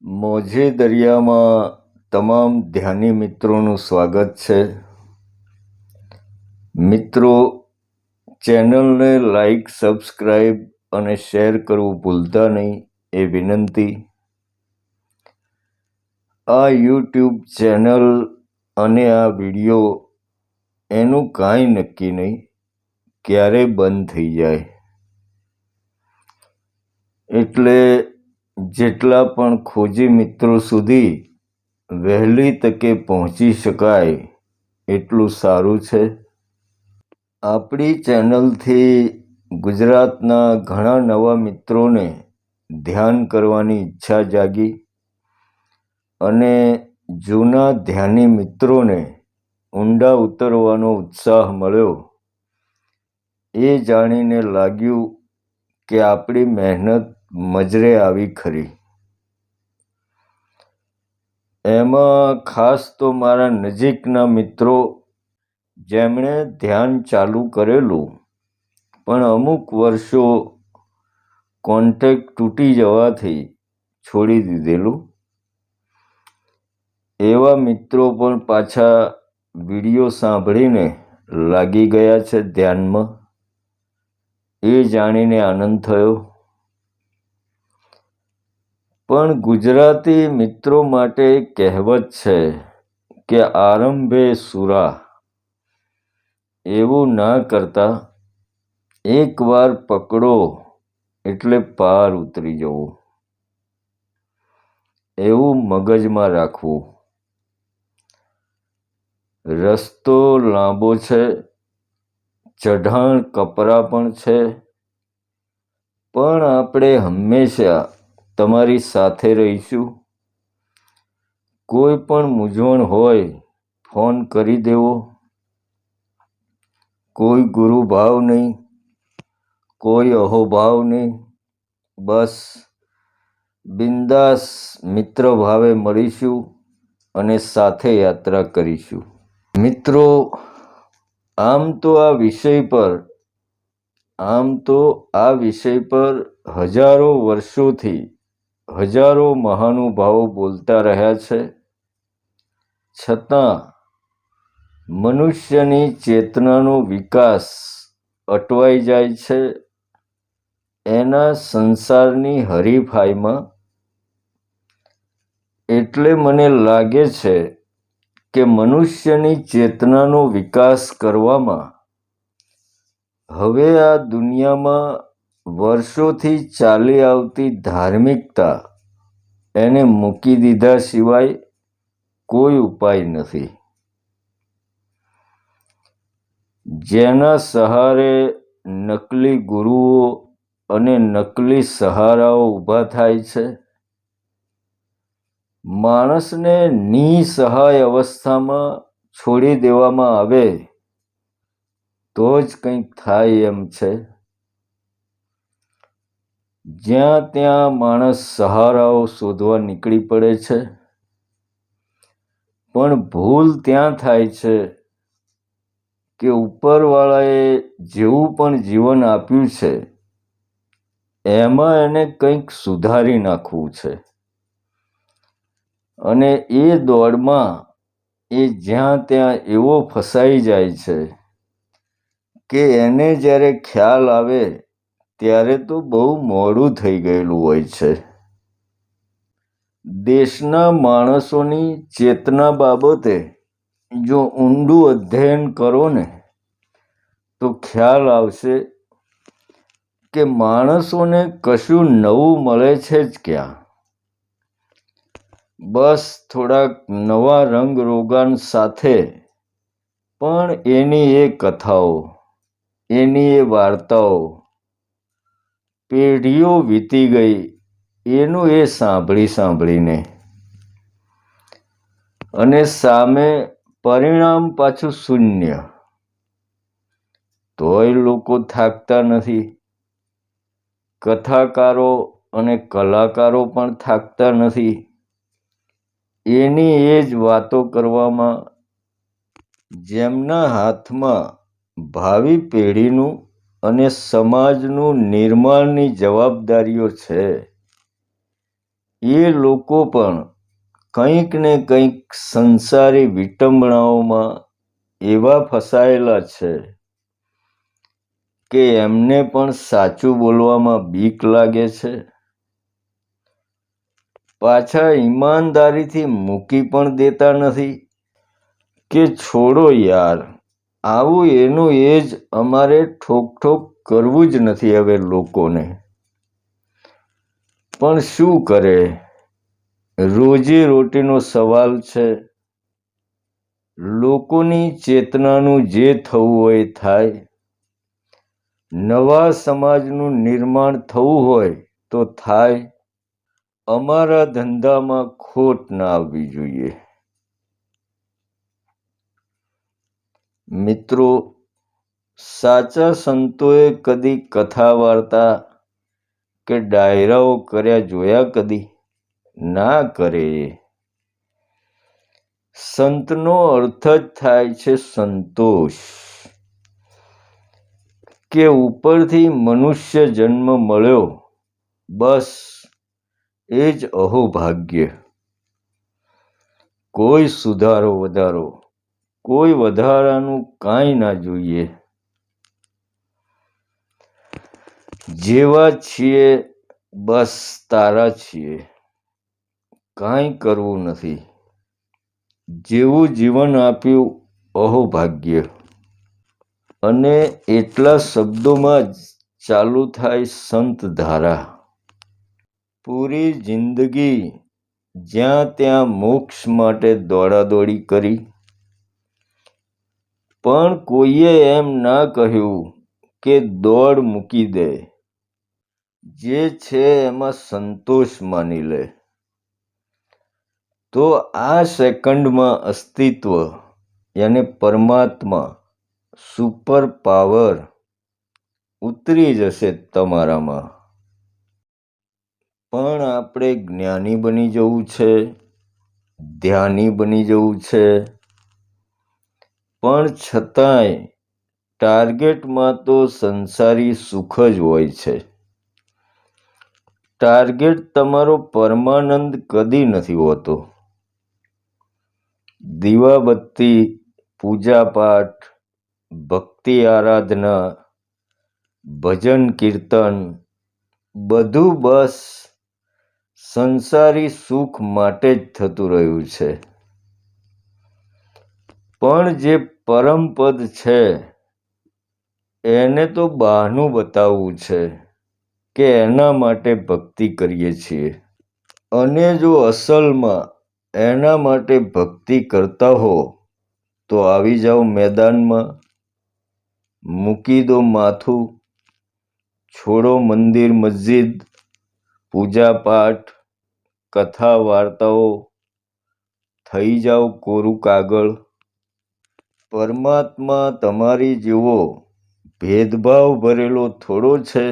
મોજે દરિયામાં તમામ ધ્યાની મિત્રોનું સ્વાગત છે. મિત્રો, ચેનલને લાઈક, સબસ્ક્રાઈબ અને શેર કરવું ભૂલતા નહીં એ વિનંતી. આ યુટ્યુબ ચેનલ અને આ વિડીયો એનું કાંઈ નક્કી નહીં, ક્યારે બંધ થઈ જાય. એટલે જેટલા પણ ખોજી મિત્રો સુધી વહેલી તકે પહોંચી શકાય એટલું સારું છે. આપણી ચેનલથી ગુજરાતના ઘણા નવા મિત્રોને ધ્યાન કરવાની ઈચ્છા જાગી અને જૂના ધ્યાની મિત્રોને ઊંડા ઉતરવાનો ઉત્સાહ મળ્યો. એ જાણીને લાગ્યું કે આપણી મહેનત મજરે આવી ખરી. એમાં ખાસ તો મારા નજીકના મિત્રો જેમણે ધ્યાન ચાલુ કરેલું પણ અમુક વર્ષો કોન્ટેક્ટ તૂટી જવાથી છોડી દીધેલું, એવા મિત્રો પણ પાછા વિડીયો સાંભળીને લાગી ગયા છે ધ્યાનમાં. એ જાણીને આનંદ થયો. પણ ગુજરાતી મિત્રો માટે કહેવત છે કે આરંભે સુરા. એવું ના કરતા એકવાર પકડો એટલે પાર ઉતરી જવું, એવું મગજમાં રાખવું. રસ્તો લાંબો છે, ચઢાણ કપરા પણ છે, પણ આપણે હંમેશા તમારી સાથે રહીશું. કોઈ પણ મૂંઝવણ હોય ફોન કરી દેવો. કોઈ ગુરુભાવ નહીં, કોઈ અહોભાવ નહીં, બસ બિંદાસ મિત્ર ભાવે મળીશું અને સાથે યાત્રા કરીશું. મિત્રો, આમ તો આ વિષય પર હજારો વર્ષોથી હજારો મહાનુભાવો બોલતા રહ્યા છે. છતાં મનુષ્યની ચેતનાનો વિકાસ અટવાઈ જાય છે એના સંસારની હરીફાઈમાં. એટલે મને લાગે છે કે મનુષ્યની ચેતનાનો વિકાસ કરવામાં હવે આ દુનિયામાં વર્ષોથી ચાલી આવતી ધાર્મિકતા એને મૂકી દીધા સિવાય કોઈ ઉપાય નથી. જેના સહારે નકલી ગુરુઓ અને નકલી સહારાઓ ઊભા થાય છે. માણસને નિસહાય અવસ્થામાં છોડી દેવામાં આવે તો જ કંઈક થાય એમ છે. જ્યાં ત્યાં માણસ સહારાઓ શોધવા નીકળી પડે છે, પણ ભૂલ ત્યાં થાય છે કે ઉપરવાળાએ જેવું પણ જીવન આપ્યું છે એમાં એને કંઈક સુધારી નાખવું છે. અને એ દોડમાં એ જ્યાં ત્યાં એવો ફસાઈ જાય છે કે એને જ્યારે ખ્યાલ આવે ત્યારે તો બહુ મોડું થઈ ગયેલું હોય છે. દેશના માણસોની ચેતના બાબતે જો ઊંડું અધ્યયન કરો ને તો ખ્યાલ આવશે કે માણસોને કશું નવું મળે છે જ ક્યાં. બસ થોડાક નવા રંગ રોગાન સાથે, પણ એની એ કથાઓ, એની એ વાર્તાઓ પેઢીઓ વીતી ગઈ એનું એ સાંભળીને, અને સામે પરિણામ પાછું શૂન્ય. તોય લોકો થાકતા નથી. કથાકારો અને કલાકારો પણ થાકતા નથી. એની એ જ વાતો કરવામાં. જેમના હાથમાં ભાવિ પેઢીનું અને સમાજનું નિર્માણની જવાબદારીઓ છે એ લોકો પણ કંઈક ને કંઈક સંસારી વિટંબણાઓમાં એવા ફસાયેલા છે કે એમને પણ સાચું બોલવામાં બીક લાગે છે. પાછા ઈમાનદારીથી મૂકી પણ દેતા નથી કે છોડો યાર, આવું એનું એ જ, અમારે ઠોક કરવું જ નથી હવે લોકોને. પણ શું કરે, રોજી રોટીનો સવાલ છે. લોકોની ચેતનાનું જે થવું હોય એ થાય. નવા સમાજનું નિર્માણ થવું હોય તો થાય. અમારા ધંધામાં ખોટ ના આવવી જોઈએ. મિત્રો, સાચા સંતોએ કદી કથા વાર્તા કે ડાયરાઓ કર્યા જોયા કદી? ના કરે. સંતનો અર્થ જ થાય છે સંતોષ, કે ઉપરથી મનુષ્ય જન્મ મળ્યો, બસ એ જ અહોભાગ્ય. કોઈ સુધારો વધારો, કોઈ વધારાનું કાંઈ ના જોઈએ. જેવા છીએ બસ તારા છીએ, કાંઈ કરવું નથી. જેવું જીવન આપ્યું અહોભાગ્ય. અને એટલા શબ્દોમાં જ ચાલુ થાય સંત ધારા. પૂરી જિંદગી જ્યાં ત્યાં મોક્ષ માટે દોડાદોડી કરી, પણ કોઈએ એમ ના કહ્યું કે દોડ મૂકી દે, જે છે એમાં સંતોષ માની લે. તો આ સેકન્ડમાં અસ્તિત્વ યાને પરમાત્મા, સુપર પાવર ઉતરી જશે તમારામાં. પણ આપણે જ્ઞાની બની જવું છે, ધ્યાની બની જવું છે. પણ છતાંય ટાર્ગેટમાં તો સંસારી સુખ જ હોય છે. ટાર્ગેટ તમારો પરમાનંદ કદી નથી હોતો. દીવાબત્તી, પૂજાપાઠ, ભક્તિ આરાધના, ભજન કીર્તન બધું બસ સંસારી સુખ માટે જ થતું રહ્યું છે. પણ જે પરમપદ છે એને તો બહાનું બતાવવું છે કે એના માટે ભક્તિ કરીએ છીએ. અને જો અસલમાં એના માટે ભક્તિ કરતા હો તો આવી જાઓ મેદાનમાં, મૂકી દો માથું, છોડો મંદિર મસ્જિદ, પૂજાપાઠ, કથા વાર્તાઓ, થઈ જાઓ કોરું કાગળ. પરમાત્મા તમારી જેવો ભેદભાવ ભરેલો થોડો છે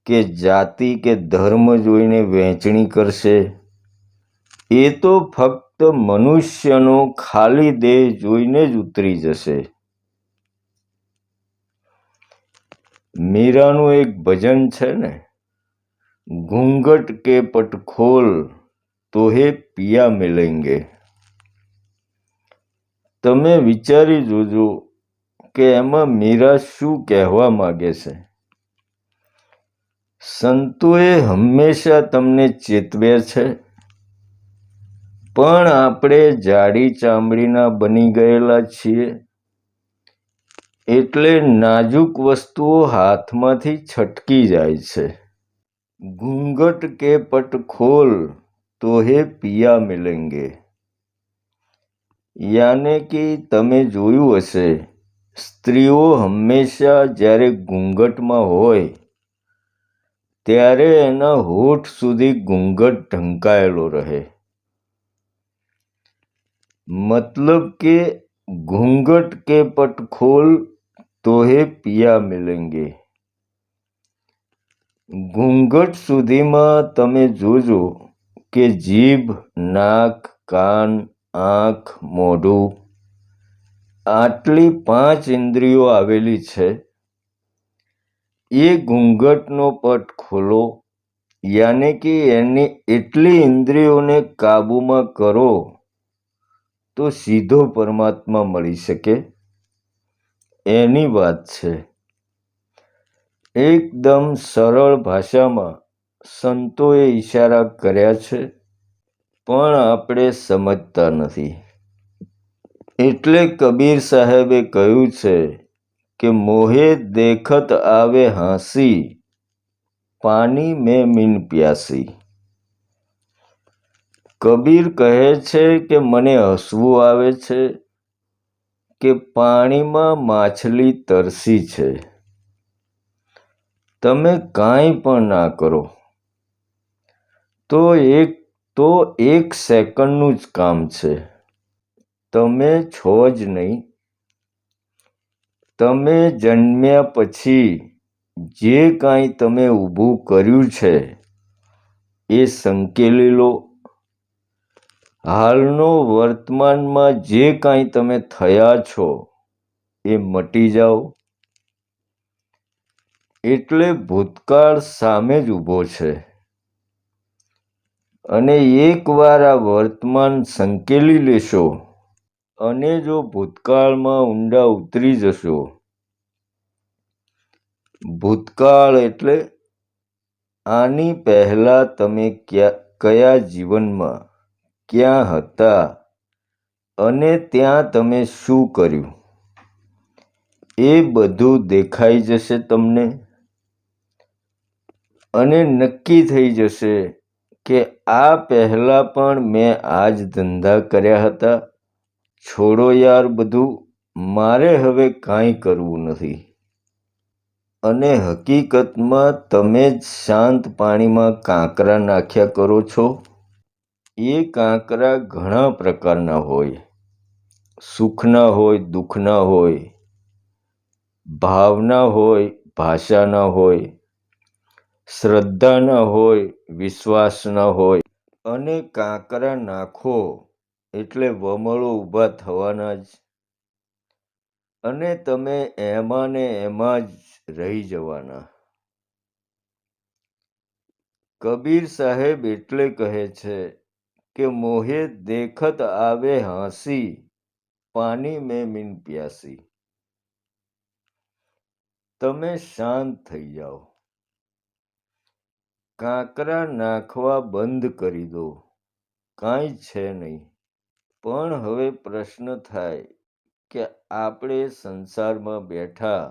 કે જાતિ કે ધર્મ જોઈને વહેંચણી કરશે. એ તો ફક્ત મનુષ્યનો ખાલી દેહ જોઈને જ ઉતરી જશે. મીરાનું એક ભજન છે ને, ઘૂંઘટ કે પટ ખોલ તો હે પિયા મિલેંગે. તમે વિચારી જોજો કે એમાં મીરા શું કહેવા માંગે છે. સંતોએ હંમેશા તમને ચેતવ્યા છે, પણ આપણે જાડી ચામડીના બની ગયેલા છીએ એટલે નાજુક વસ્તુઓ હાથમાંથી છટકી જાય છે. ઘૂંઘટ કે પટ ખોલ તો હે પિયા મિલેંગે. યાને કે તમે જોયું હશે, સ્ત્રીઓ હંમેશા જ્યારે ઘૂંઘટમાં હોય ત્યારે એના હોઠ સુધી ઘૂંઘટ ઢંકાયેલો રહે. મતલબ કે ઘૂંઘટ કે પટ ખોલ તો હે પિયા મિલેંગે. ઘૂંઘટ સુધીમાં તમે જોજો કે જીભ, નાક, કાન, આંખ, મોઢું આટલી 5 ઇન્દ્રિયો આવેલી છે. એ ઘૂંઘટનો પટ ખોલો યાને કે એની એટલી ઇન્દ્રિયોને કાબૂમાં કરો તો સીધો પરમાત્મા મળી શકે, એની વાત છે. એકદમ સરળ ભાષામાં સંતોએ ઈશારા કર્યા છે, પણ આપણે સમજતા નથી. એટલે કબીર સાહેબે કહ્યું છે કે મોહે દેખત આવે હાંસી, પાની મેં મીન પ્યાસી. કબીર કહે છે કે મને હસવું આવે છે કે પાણીમાં માછલી તરસી છે. તમે કાંઈ પણ ના કરો તો એક સેકન્ડનું જ કામ છે. તમે છો જ નહીં. તમે જન્મ્યા પછી જે કાંઈ તમે ઊભું કર્યું છે એ સંકેલી લો. હાલનો વર્તમાનમાં જે કાંઈ તમે થયા છો એ મટી જાઓ. એટલે ભૂતકાળ સામે જ ઊભો છે, અને એકવાર આ વર્તમાન સંકેલી લેશો અને જો ભૂતકાળમાં ઊંડા ઉતરી જશો, ભૂતકાળ એટલે આની પહેલાં તમે કયા જીવનમાં ક્યાં હતા અને ત્યાં તમે શું કર્યું, એ બધું દેખાઈ જશે તમને. અને નક્કી થઈ જશે કે આ પહેલાં પણ મેં આ જ ધંધા કર્યા હતા. છોડો યાર બધું, મારે હવે કાંઈ કરવું નથી. અને હકીકતમાં તમે જ શાંત પાણીમાં કાંકરા નાખ્યા કરો છો. એ કાંકરા ઘણા પ્રકારના હોય, સુખના હોય, દુઃખના હોય, ભાવના હોય, ભાષાના હોય, શ્રદ્ધાના હોય, વિશ્વાસના હોય. અને કાંકરા નાખો એટલે વમળો ઊભા થવાના જ. અને તમે એમાં ને એમાં જ રહી જવાના. કબીર સાહેબ એટલે કહે છે કે મોહે દેખત આવે હાંસી, પાની મેં મીન પ્યાસી. તમે શાંત થઈ જાઓ. કાંકરા નાખવા બંધ કરી દો, કાંઈ છે નહીં. પણ હવે પ્રશ્ન થાય કે આપણે સંસારમાં બેઠા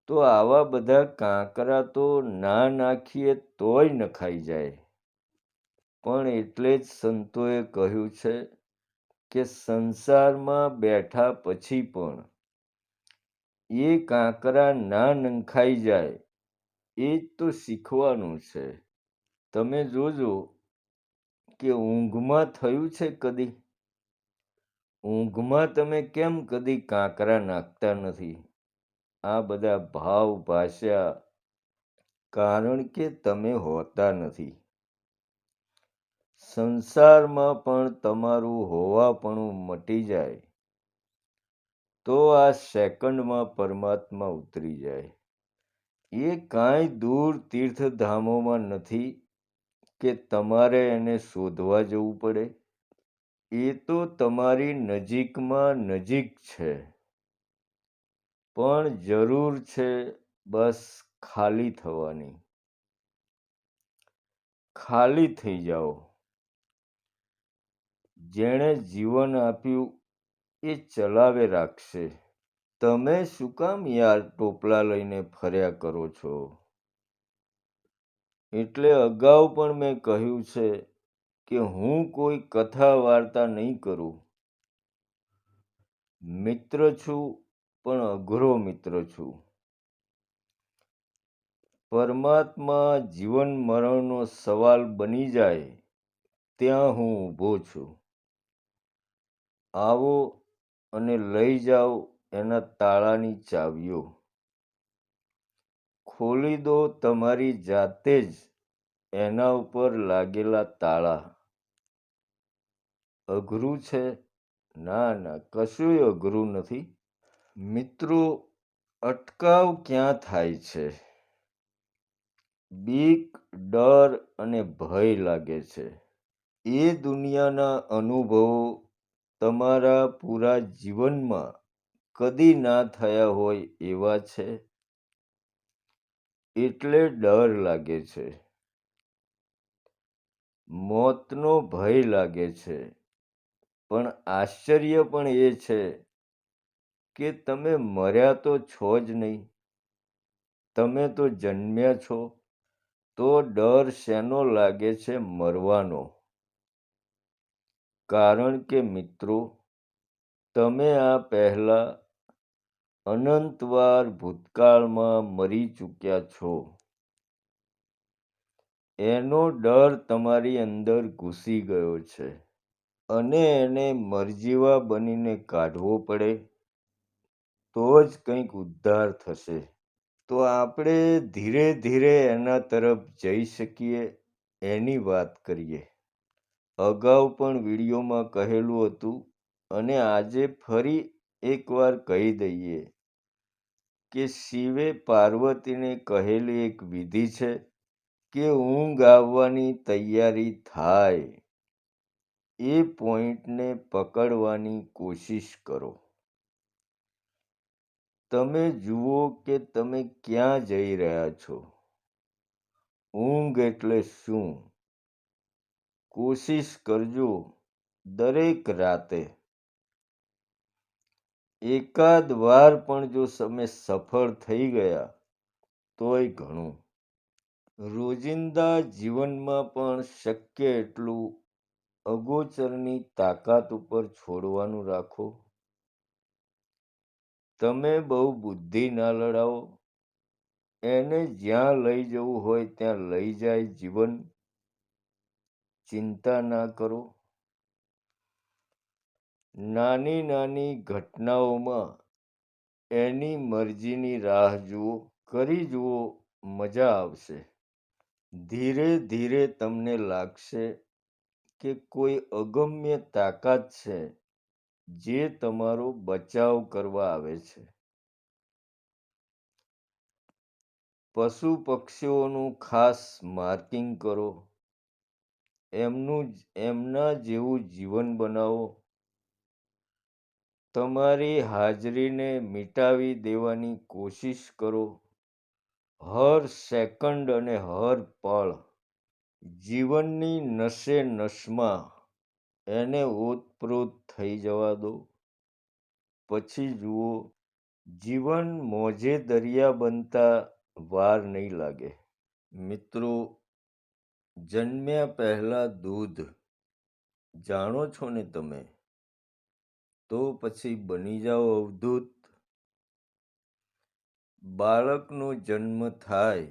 તો આવા બધા કાંકરા તો ના નાખીએ તોય નખાઈ જાય. પણ એટલે જ સંતોએ કહ્યું છે કે સંસારમાં બેઠા પછી પણ એ કાંકરા ના નંખાઈ જાય, એ જ તો શીખવાનું છે. તમે જોજો કે ઊંઘમાં થયું છે કદી? ઊંઘમાં તમે કેમ કદી કાંકરા નાખતા નથી? આ બધા ભાવ ભાષા, કારણ કે તમે હોતા નથી. સંસારમાં પણ તમારું હોવાપણું મટી જાય તો આ સેકન્ડમાં પરમાત્મા ઉતરી જાય. એ કાંઈ દૂર તીર્થધામોમાં નથી કે તમારે એને શોધવા જવું પડે. એ તો તમારી નજીકમાં નજીક છે. પણ જરૂર છે બસ ખાલી થવાની. ખાલી થઈ જાઓ. જેણે જીવન આપ્યું એ ચલાવે રાખશે. તમે શું કામ યાર ટોપલા લઈને ફર્યા કરો છો? એટલે અગાઉ પણ મેં કહ્યું છે કે હું કોઈ કથા વાર્તા નહીં કરું. મિત્ર છું, પણ અઘરો મિત્ર છું. પરમાત્મા જીવન મરણનો સવાલ બની જાય ત્યાં હું ઊભો છું. આવો અને લઈ જાઓ એના તાળાની ચાવીઓ. ખોલી દો તમારી જાતે જ એના ઉપર લાગેલા તાળા. અઘરું છે? ના ના, કશુંય અઘરું નથી. મિત્રો, અટકાવ ક્યાં થાય છે? બીક, ડર અને ભય લાગે છે. એ દુનિયાના અનુભવો તમારા પૂરા જીવનમાં કદી ના થયા હોય એવા છે, એટલે ડર લાગે છે. મોતનો ભય લાગે છે, પણ આશ્ચર્ય પણ એ છે કે તમે મર્યા તો છો જ નહીં, તમે તો જન્મ્યા છો. તો ડર શેનો લાગે છે? મરવાનો. કારણ કે મિત્રો, તમે આ પહેલા અનંતવાર ભૂતકાળમાં મરી ચૂક્યા છો. એનો ડર તમારી અંદર ઘૂસી ગયો છે અને એને મરજીવા બનીને કાઢવો પડે તો જ કંઈક ઉદ્ધાર થશે. તો આપણે ધીરે ધીરે એના તરફ જઈ શકીએ એની વાત કરીએ. અગાઉ પણ વિડીયોમાં કહેલું હતું અને આજે ફરી એકવાર કહી દઈએ કે શિવે પાર્વતીને કહેલી એક વિધિ છે કે ઊંઘ આવવાની તૈયારી થાય એ પોઈન્ટને પકડવાની કોશિશ કરો. તમે જુઓ કે તમે ક્યાં જઈ રહ્યા છો. ઊંઘ એટલે શું? કોશિશ કરજો દરેક રાતે એકાદ વાર પણ જો તમે સફળ થઈ ગયા તોય ઘણું. રોજિંદા જીવનમાં પણ શક્ય એટલું અગોચરની તાકાત ઉપર છોડવાનું રાખો. તમે બહુ બુદ્ધિ ના લડાવો. એને જ્યાં લઈ જવું હોય ત્યાં લઈ જાય જીવન. ચિંતા ના કરો. નાની નાની ઘટનાઓમાં એની મરજીની રાહ જુઓ. કરી જુઓ, મજા આવશે. ધીરે ધીરે તમને લાગશે કે કોઈ અગમ્ય તાકાત છે જે તમારો બચાવ કરવા આવે છે. પશુ પક્ષીઓનું ખાસ માર્કિંગ કરો. એમના જેવું જીવન બનાવો. તમારી હાજરીને મિટાવી દેવાની કોશિશ કરો. હર સેકન્ડ અને હર પળ જીવનની નસે નસમાં એને ઓતપ્રોત થઈ જવા દો. પછી જુઓ, જીવન મોજે દરિયા બનતા વાર નહીં લાગે. મિત્રો, જન્મ્યા પહેલા દૂધ જાણો છો ને તમે, તો પછી બની જાઓ અવધૂત. બાળકનો જન્મ થાય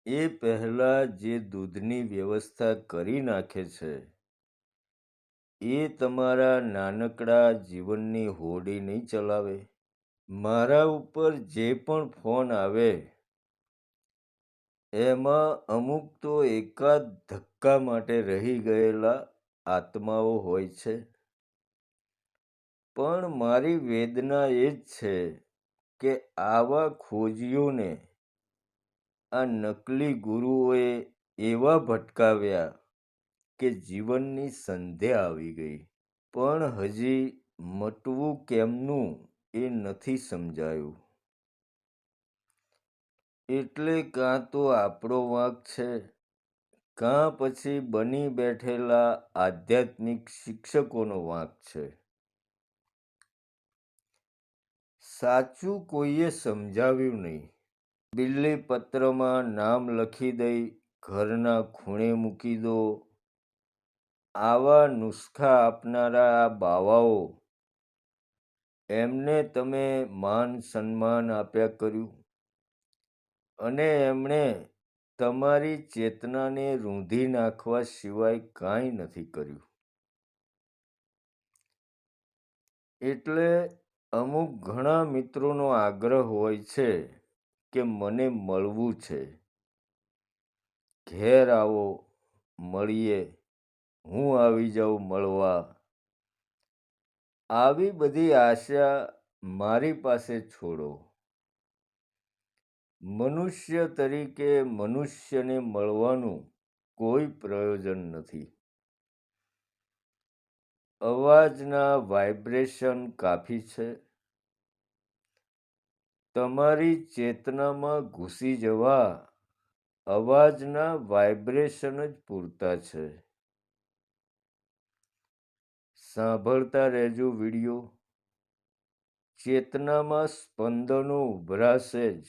એ પહેલા જે દૂધની વ્યવસ્થા કરી નાખે છે એ તમારા નાનકડા જીવનની હોડી નહીં ચલાવે. મારા ઉપર જે પણ ફોન આવે એમાં અમુક તો એકાદ ધક્કા માટે રહી ગયેલા આત્માઓ હોય છે. પણ મારી વેદના એ જ છે કે આવા ખોજીઓને આ નકલી ગુરુઓએ એવા ભટકાવ્યા કે જીવનની સંધ્યા આવી ગઈ. પણ હજી મટવું કેમનું એ નથી સમજાયું. એટલે કાં તો આપણો વાંક છે, કાં પછી બની બેઠેલા આધ્યાત્મિક શિક્ષકોનો વાંક છે. સાચું કોઈએ સમજાવ્યું નહીં. બિલ્લી પત્રમાં નામ લખી દઈ ઘરના ખૂણે મૂકી દો. આવા નુસ્ખા આપનારા આ બાવાઓ, એમને તમે માન સન્માન આપ્યા કર્યું અને એમણે તમારી ચેતનાને રૂંધી નાખવા સિવાય કાંઈ નથી કર્યું. એટલે અમુક ઘણા મિત્રોનો આગ્રહ હોય છે કે મને મળવું છે, ઘેર આવો, મળીએ, હું આવી જાઉં મળવા. આવી બધી આશા મારી પાસે છોડો. મનુષ્ય તરીકે મનુષ્યને મળવાનું કોઈ પ્રયોજન નથી. અવાજના વાઇબ્રેશન કાફી છે. તમારી ચેતનામાં ઘૂસી જવા અવાજના વાઇબ્રેશન જ પૂરતા છે. સાંભળતા રહેજો વિડીયો. ચેતનામાં સ્પંદનો ઉભરાશે જ.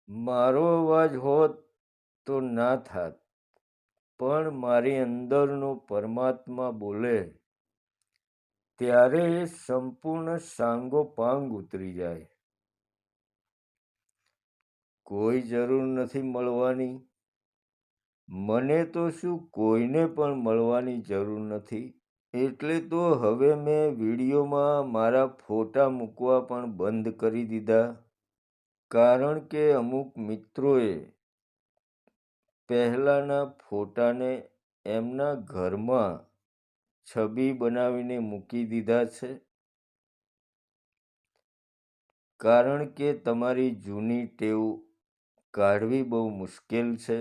મારો અવાજ હોત તો ના થાત, પણ મારી અંદરનો પરમાત્મા બોલે ત્યારે એ સંપૂર્ણ સાંગોપાંગ ઉતરી જાય. કોઈ જરૂર નથી મળવાની. મને તો શું કોઈને પણ મળવાની જરૂર નથી. એટલે તો હવે મેં વિડીયોમાં મારા ફોટા મૂકવા પણ બંધ કરી દીધા. કારણ કે અમુક મિત્રોએ પહેલાંના ફોટાને એમના ઘરમાં છબી બનાવીને મૂકી દીધા છે. કારણ કે તમારી જૂની ટેવ કાઢવી બહુ મુશ્કેલ છે.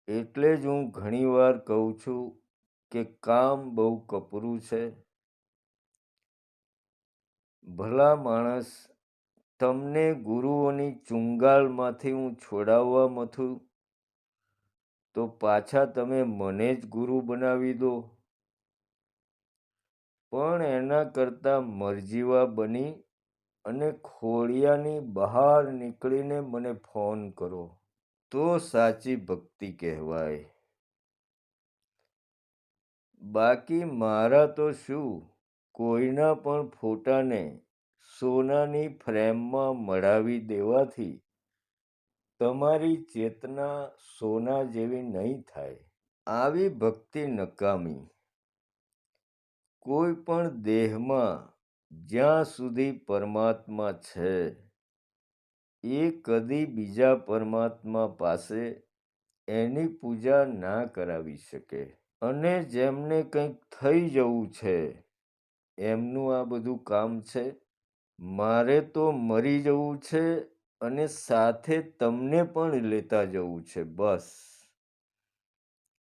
એટલે જ હું ઘણીવાર કહું છું કે કામ બહુ કપરું છે. ભલા માણસ, તમને ગુરુઓની ચુંગાલમાંથી હું છોડાવવા મથું તો પાછા તમે મને જ ગુરુ બનાવી દો. પણ એના કરતાં મરજીવા બની અને ખોડિયાની બહાર નીકળીને મને ફોન કરો તો સાચી ભક્તિ કહેવાય. બાકી મારા તો શું, કોઈના પણ ફોટાને સોનાની ફ્રેમમાં મઢાવી દેવાથી તમારી ચેતના સોના જેવી નહીં થાય. આવી ભક્તિ નકામી. કોઈ પણ દેહમાં જ્યાં સુધી પરમાત્મા છે એ કદી બીજા પરમાત્મા પાસે એની પૂજા ના કરાવી શકે. અને જેમને કંઈક થઈ જવું છે એમનું આ બધું કામ છે. મારે તો મરી જવું છે અને સાથે તમને પણ લેતા જવું છે, બસ.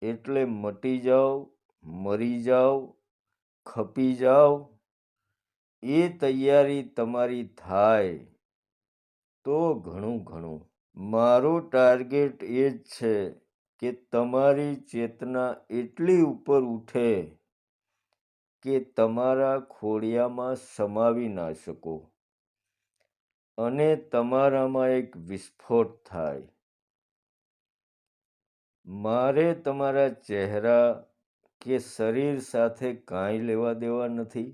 એટલે મટી જાઓ, મરી જાઓ, ખપી જાઓ. એ તૈયારી તમારી થાય તો ઘણું. મારો ટાર્ગેટ એ જ છે કે તમારી ચેતના એટલી ઉપર ઉઠે કે તમારા ખોડિયામાં સમાવી ના શકો અને તમારામાં એક વિસ્ફોટ થાય. મારે તમારા ચહેરા કે શરીર સાથે કાંઈ લેવા દેવા નથી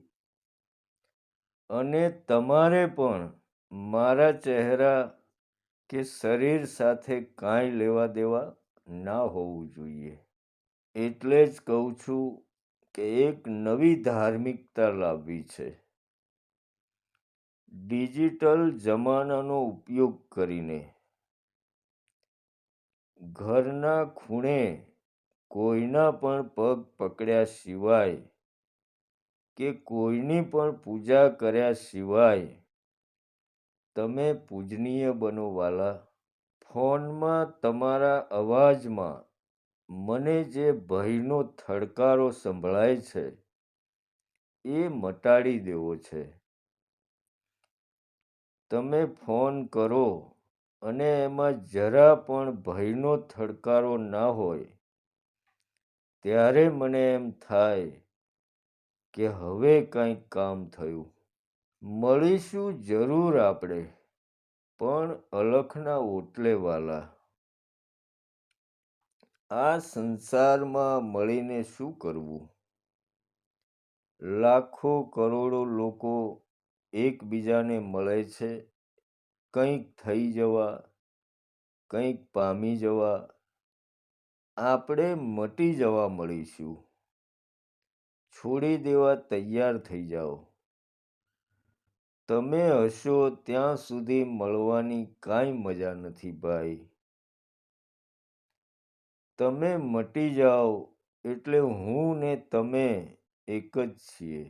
અને તમારે પણ મારા ચહેરા કે શરીર સાથે કાંઈ લેવા દેવા ના હોવું જોઈએ. એટલે જ કહું છું કે એક નવી ધાર્મિકતા લાવવી છે. ડિજિટલ જમાનાનો ઉપયોગ કરીને ઘરના ખૂણે કોઈના પણ પગ પકડ્યા સિવાય કે કોઈની પણ પૂજા કર્યા સિવાય તમે પૂજનીય બનો વાલા. ફોનમાં તમારા અવાજમાં મને જે ભયનો થડકારો સંભળાય છે એ મટાડી દેવો છે. તમે ફોન કરો અને એમાં જરા પણ ભયનો થડકારો ના હોય ત્યારે મને એમ થાય કે હવે કંઈક કામ થયું. મળીશું જરૂર આપણે, પણ અલખના ઓટલે વાલા. આ સંસારમાં મળીને શું કરવું? લાખો કરોડો લોકો એકબીજાને મળે છે કંઈક થઈ જવા, કંઈક પામી જવા. આપણે મટી જવા મળીશું. છોડી દેવા તૈયાર થઈ જાઓ. તમે હશો ત્યાં સુધી મળવાની કાંઈ મજા નથી ભાઈ. તમે મટી જાઓ એટલે હું ને તમે એક જ છીએ.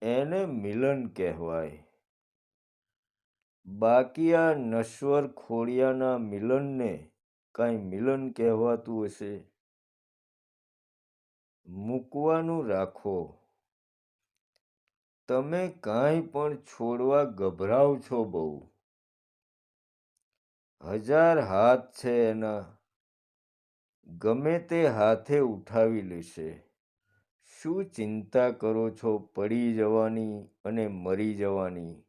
એને મિલન કહેવાય. બાકી આ નશ્વર ખોડિયાના મિલનને કાંઈ મિલન કહેવાતું હશે? મૂકવાનું રાખો. તમે કાંઈ પણ છોડવા ગભરાવ છો બહુ. 1000 હાથ છે એના, ગમે તે હાથે ઉઠાવી લેશે. શું ચિંતા કરો છો પડી જવાની અને મરી જવાની?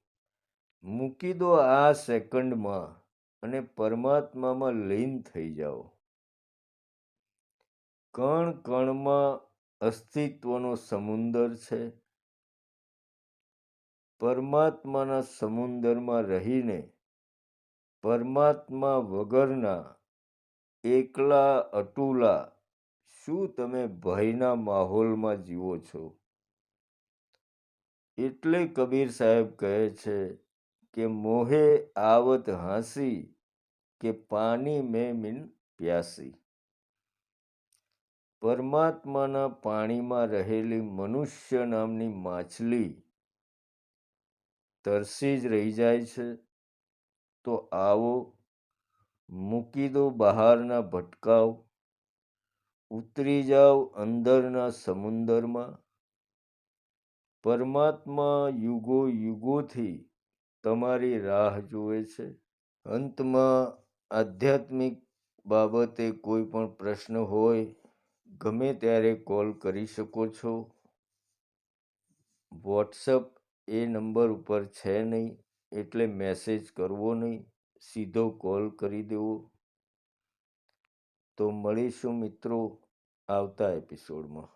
મૂકી દો આ સેકન્ડમાં અને પરમાત્મામાં લીન થઈ જાઓ. કણ કણમાં અસ્તિત્વનો સમુંદર છે. પરમાત્માના સમુંદરમાં રહીને પરમાત્મા વગરના એકલા અટુલા શું તમે ભયના માહોલમાં જીવો છો? એટલે કબીર સાહેબ કહે છે કે મોહે આવત હાંસી કે પાણી મેં મિન પ્યાસી. પરમાત્માના પાણીમાં રહેલી મનુષ્ય નામની માછલી તરસી જ રહી જાય છે. તો આવો, મૂકી દો બહારના ભટકાવ, ઉતરી જાઓ અંદરના સમુંદરમાં. પરમાત્મા યુગો યુગોથી તમારી રાહ જુએ છે. અંતમાં આધ્યાત્મિક બાબતે કોઈ પણ પ્રશ્ન હોય ગમે ત્યારે કોલ કરી શકો છો. વોટ્સઅપ એ નંબર ઉપર છે નહીં, એટલે મેસેજ કરવો નહીં, સીધો કોલ કરી દેવો. તો મળીશું મિત્રો આવતા એપિસોડમાં.